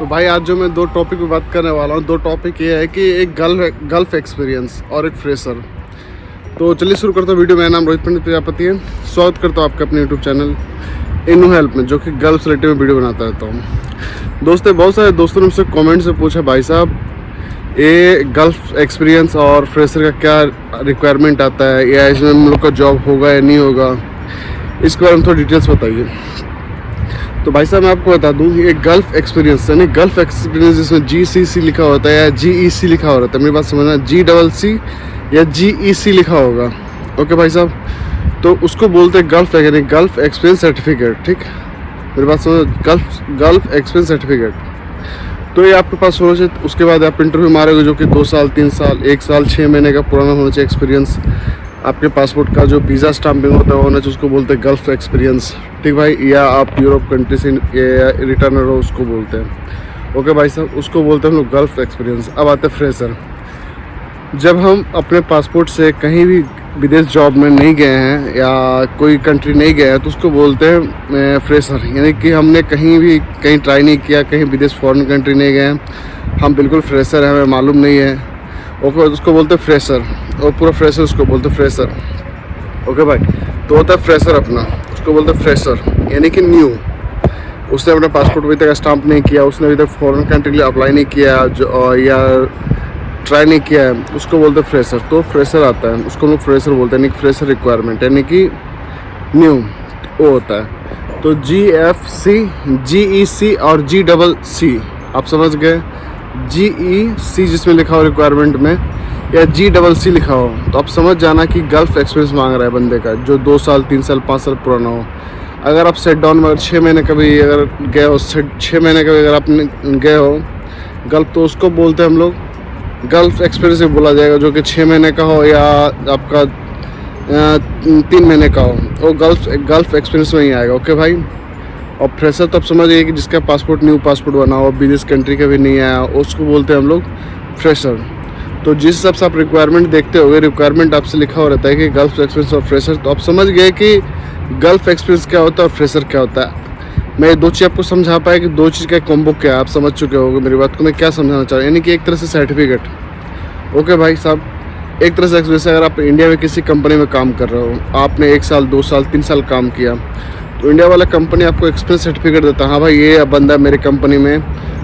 तो भाई आज जो मैं दो टॉपिक पे बात करने वाला हूँ, दो टॉपिक ये है कि एक गल्फ एक्सपीरियंस और एक फ्रेशर। तो चलिए शुरू करता हूँ वीडियो। मेरा नाम रोहित पंडित प्रजापति है। स्वागत करता हूँ आपके अपने यूट्यूब चैनल इनू हेल्प में, जो कि गल्फ से रिलेटेड वीडियो बनाता रहता हूँ। दोस्तों, बहुत सारे दोस्तों ने मुझसे कमेंट से पूछा, भाई साहब ये गल्फ एक्सपीरियंस और फ्रेशर का क्या रिक्वायरमेंट आता है, या इसमें हम लोग का जॉब होगा या नहीं होगा, इसके बारे में थोड़ी डिटेल्स बताइए। तो भाई साहब मैं आपको बता दूं, ये गल्फ एक्सपीरियंस यानी गल्फ एक्सपीरियंस जिसमें GCC लिखा होता है या GEC लिखा होता है, मेरी बात समझना, GCC या GEC लिखा होगा। ओके भाई साहब, तो उसको बोलते हैं गल्फ यानी गल्फ एक्सपीरियंस सर्टिफिकेट। ठीक, मेरी बात समझो, गल्फ एक्सपीरियंस सर्टिफिकेट। तो ये आपके पास होना चाहिए। उसके बाद आप इंटरव्यू मारोगे, जो कि 2 साल 3 साल 1 साल 6 महीने का पुराना होना चाहिए एक्सपीरियंस। आपके पासपोर्ट का जो वीज़ा स्टाम्पिंग होता है होना चाहिए, उसको बोलते हैं गल्फ एक्सपीरियंस। ठीक भाई, या आप यूरोप कंट्री से रिटर्नर हो, उसको बोलते हैं। ओके भाई साहब, उसको बोलते हैं हम लोग गल्फ एक्सपीरियंस। अब आते हैं फ्रेशर। जब हम अपने पासपोर्ट से कहीं भी विदेश जॉब में नहीं गए हैं या कोई कंट्री नहीं गए हैं, तो उसको बोलते हैं फ्रेशर। यानी कि हमने कहीं ट्राई नहीं किया, कहीं विदेश फॉरेन कंट्री नहीं गए हैं, हम बिल्कुल फ्रेशर हैं, हमें मालूम नहीं है। ओके, उसको बोलते हैं फ्रेशर, और पूरा फ्रेशर उसको बोलते हैं फ्रेशर। ओके भाई, तो होता है फ्रेशर अपना, उसको बोलते हैं फ्रेशर यानी कि न्यू। उसने अपना पासपोर्ट अभी तक स्टाम्प नहीं किया, उसने अभी तक फॉरेन कंट्री के लिए अप्लाई नहीं किया या ट्राई नहीं किया है, उसको बोलते हैं फ्रेशर। तो फ्रेशर आता है, उसको हम लोग फ्रेशर बोलते हैं, यानी कि फ्रेशर रिक्वायरमेंट यानी कि न्यू वो होता है। तो GFC, GEC और GCC आप समझ गए। GEC जिसमें लिखा हो रिक्वायरमेंट में, या GCC लिखा हो, तो आप समझ जाना कि गल्फ एक्सपीरियंस मांग रहा है बंदे का, जो 2 साल 3 साल 5 साल पुराना हो। अगर आप सेट डाउन में अगर 6 महीने का भी अगर गए हो, 6 महीने का भी अगर आप गए हो गल्फ, तो उसको बोलते हैं हम लोग गल्फ एक्सपीरियंस भी बोला जाएगा, जो कि 6 महीने का हो या आपका 3 महीने का हो, वो गल्फ एक्सपीरियंस में ही आएगा। ओके भाई, और फ्रेशर तो आप समझिए कि जिसका पासपोर्ट न्यू पासपोर्ट बना हो, विदेश कंट्री का भी नहीं आया, उसको बोलते हैं हम लोग फ्रेशर। तो जिस हिसाब से आप रिक्वायरमेंट देखते होगे, रिक्वायरमेंट आपसे लिखा हो रहता है कि गल्फ एक्सपीरियंस और फ्रेशर, तो आप समझ गए कि गल्फ एक्सपीरियंस क्या होता है और फ्रेशर क्या होता है। मैं 2 चीज़ आपको समझा पाया कि 2 चीज़ का कॉम्बो क्या है, आप समझ चुके होंगे मेरी बात को। मैं क्या समझाना चाह रहा हूँ, यानी कि एक तरह से सर्टिफिकेट। ओके भाई साहब, एक तरह से जैसे अगर आप इंडिया में किसी कंपनी में काम कर रहे हो, आपने 1 साल 2 साल 3 साल काम किया, तो इंडिया वाला कंपनी आपको एक्सपीरियंस सर्टिफिकेट देता है। हाँ भाई, ये बंदा मेरे कंपनी में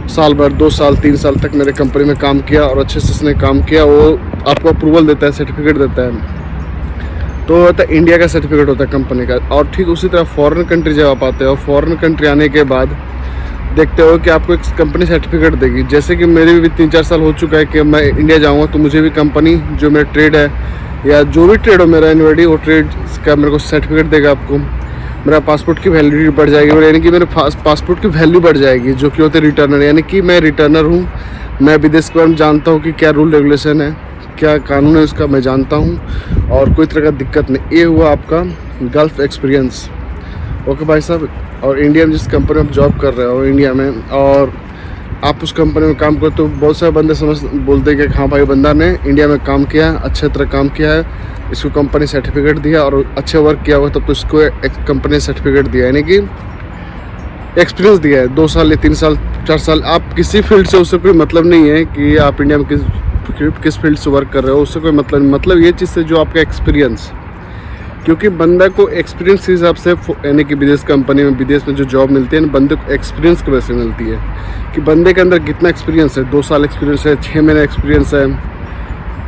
साल भर 2 साल 3 साल तक मेरे कंपनी में काम किया और अच्छे से उसने काम किया, वो आपको अप्रूवल देता है, सर्टिफिकेट देता है। तो होता है इंडिया का सर्टिफिकेट होता है कंपनी का। और ठीक उसी तरह फॉरेन कंट्री जब आप आते हो, फॉरेन कंट्री आने के बाद देखते हो कि आपको एक कंपनी सर्टिफिकेट देगी। जैसे कि मेरे भी 3-4 साल हो चुका है कि मैं इंडिया जाऊँगा, तो मुझे भी कंपनी जो मेरा ट्रेड है या जो भी ट्रेड हो मेरा इनवर्डी, वो ट्रेड का मेरे को सर्टिफिकेट देगा। आपको मेरा पासपोर्ट की वैलिडिटी बढ़ जाएगी, यानी कि मेरे पासपोर्ट की वैल्यू बढ़ जाएगी, जो कि होते रिटर्नर, यानी कि मैं रिटर्नर हूँ। मैं विदेश के बारे में जानता हूँ कि क्या रूल रेगुलेशन है, क्या कानून है उसका मैं जानता हूँ, और कोई तरह का दिक्कत नहीं। ये हुआ आपका गल्फ एक्सपीरियंस। ओके भाई साहब, और इंडिया में जिस कंपनी में आप जॉब कर रहे हो इंडिया में, और आप उस कंपनी में काम करते हो, तो बहुत सारे बंदे बोलते हैं कि हाँ भाई, बंदा ने इंडिया में काम किया, अच्छे तरह काम किया है, इसको कंपनी सर्टिफिकेट दिया और अच्छे वर्क किया हुआ, तब तो इसको कंपनी सर्टिफिकेट दिया, यानी कि एक्सपीरियंस दिया है 2 साल या 3 साल 4 साल। आप किसी फील्ड से, उससे कोई मतलब नहीं है कि आप इंडिया में किस फील्ड से वर्क कर रहे हो, उससे कोई मतलब नहीं। मतलब ये चीज़ से जो आपका एक्सपीरियंस, क्योंकि बंदा को एक्सपीरियंस के हिसाब से, यानी कि विदेश कंपनी में विदेश में जो जॉब मिलती है, बंदे को एक्सपीरियंस की वजह से मिलती है कि बंदे के अंदर कितना एक्सपीरियंस है। 2 साल एक्सपीरियंस है, 6 महीने एक्सपीरियंस है।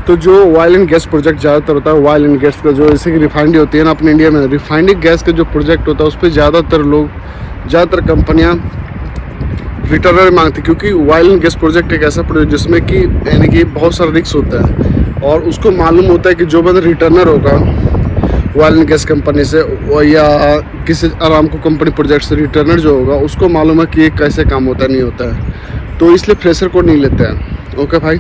तो जो ऑयल एंड गैस प्रोजेक्ट ज़्यादातर होता है, ऑयल एंड गैस का जो जैसे कि रिफाइनरी होती है ना अपने इंडिया में, रिफाइनरी गैस का जो प्रोजेक्ट होता है, उस पर ज़्यादातर कंपनियाँ रिटर्नर मांगती, क्योंकि ऑयल एंड गैस प्रोजेक्ट एक ऐसा प्रोजेक्ट जिसमें कि यानी कि बहुत सारा रिस्क होता है, और उसको मालूम होता है कि जो बंदा रिटर्नर होगा ऑयल एंड गैस कंपनी से या किसी अरामको कंपनी प्रोजेक्ट से, रिटर्नर जो होगा उसको मालूम है कि ये कैसे काम होता है नहीं होता है, तो इसलिए फ्रेशर को नहीं लेते हैं। ओके भाई,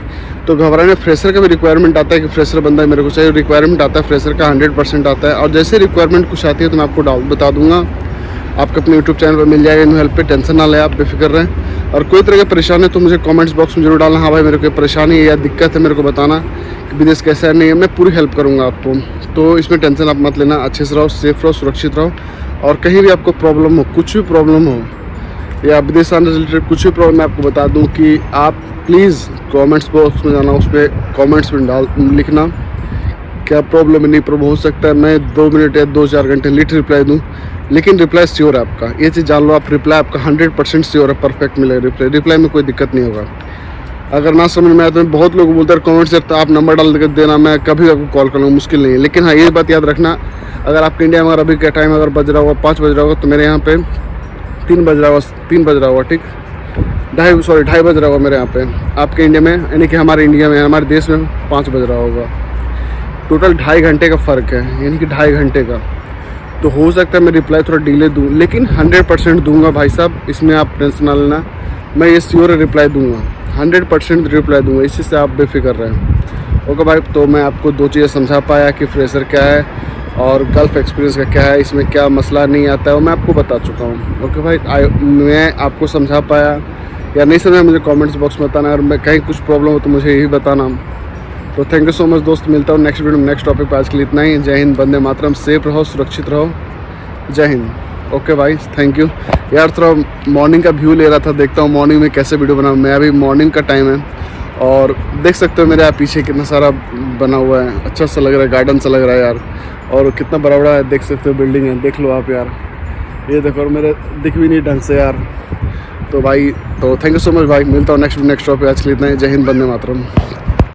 तो घबराने, फ्रेशर का भी रिक्वायरमेंट आता है कि फ्रेशर बंदा मेरे को चाहिए, रिक्वायरमेंट आता है फ्रेशर का 100% आता है। और जैसे रिक्वायरमेंट कुछ आती है तो मैं आपको बता दूंगा, आपके अपने यूट्यूब चैनल पर मिल जाएगा इनू हेल्प पे, टेंशन ना ले, आप बेफिक्र रहें। और कोई तरह की परेशानी है तो मुझे कमेंट्स बॉक्स में जरूर डालना, हाँ भाई मेरे को परेशानी है या दिक्कत है, मेरे को बताना कि विदेश कैसा है नहीं है, मैं पूरी हेल्प करूँगा आपको। तो इसमें टेंशन आप मत लेना, अच्छे से रहो, सेफ रहो, सुरक्षित रहो, और कहीं भी आपको प्रॉब्लम हो, कुछ भी प्रॉब्लम हो, या विदेश आने से रिलेटेड कुछ भी प्रॉब्लम मैं आपको बता दूं कि आप प्लीज़ कमेंट्स बॉक्स में जाना, उस पर कमेंट्स में लिखना क्या प्रॉब्लम है, नहीं प्रॉब्लम हो सकता है मैं 2 मिनट या 2-4 घंटे लेट रिप्लाई दूं, लेकिन रिप्लाई श्योर है आपका। ये चीज़ जान लो आप, रिप्लाई आपका 100% श्योर है, परफेक्ट मिलेगा रिप्लाई में कोई दिक्कत नहीं होगा। अगर ना समझ में आए तो बहुत लोग बोलते हैं कमेंट से तो आप नंबर डाल कर देना, मैं कभी आपको कॉल करूँगा, मुश्किल नहीं है। लेकिन हाँ, ये बात याद रखना, अगर आपके इंडिया में अगर अभी का टाइम अगर बज रहा होगा 5 बज रहा होगा, तो मेरे यहाँ पे 3 बज रहा होगा, ठीक, 2:30 बज रहा होगा मेरे यहाँ पे। आपके इंडिया में, यानी कि हमारे इंडिया में, हमारे देश में 5 बज रहा होगा। टोटल 2.5 घंटे का फ़र्क है, यानी कि 2.5 घंटे का। तो हो सकता है मैं रिप्लाई थोड़ा डिले दूँ, लेकिन 100% दूंगा भाई साहब, इसमें आप टेंशन ना लेना। मैं ये श्योर रिप्लाई दूंगा, 100% रिप्लाई दूंगा, इस चीज़ से आप बेफिक्र रहें। ओके भाई, तो मैं आपको 2 चीज़ें समझा पाया कि फ्रेशर क्या है और गल्फ एक्सपीरियंस का क्या है, इसमें क्या मसला नहीं आता है, वो मैं आपको बता चुका हूँ। ओके भाई, मैं आपको समझा पाया या नहीं समझा, मुझे कमेंट्स बॉक्स में बताना। अगर मैं कहीं कुछ प्रॉब्लम हो तो मुझे यही बताना। तो थैंक यू सो मच दोस्त, मिलता हूँ नेक्स्ट वीडियो में नेक्स्ट टॉपिक पर। आज के लिए इतना ही। जय हिंद, वंदे मातरम, सेफ रहो, सुरक्षित रहो, जय हिंद। ओके भाई, थैंक यू यार। थोड़ा मॉर्निंग का व्यू ले रहा था, देखता हूँ मॉर्निंग में कैसे वीडियो बनाऊँ मैं। अभी मॉर्निंग का टाइम है और देख सकते हो मेरे यहाँ पीछे कितना सारा बना हुआ है, अच्छा सा लग रहा है, गार्डन सा लग रहा है यार। और कितना बड़ा बड़ा है, देख सकते हो बिल्डिंग है, देख लो आप यार, ये देखो, और मेरे दिख भी नहीं ढंग से यार। तो भाई, तो थैंक यू सो मच भाई, मिलता हूँ नेक्स्ट टॉपिक। आज के लिए इतना ही। जय हिंद, वंदे मातरम।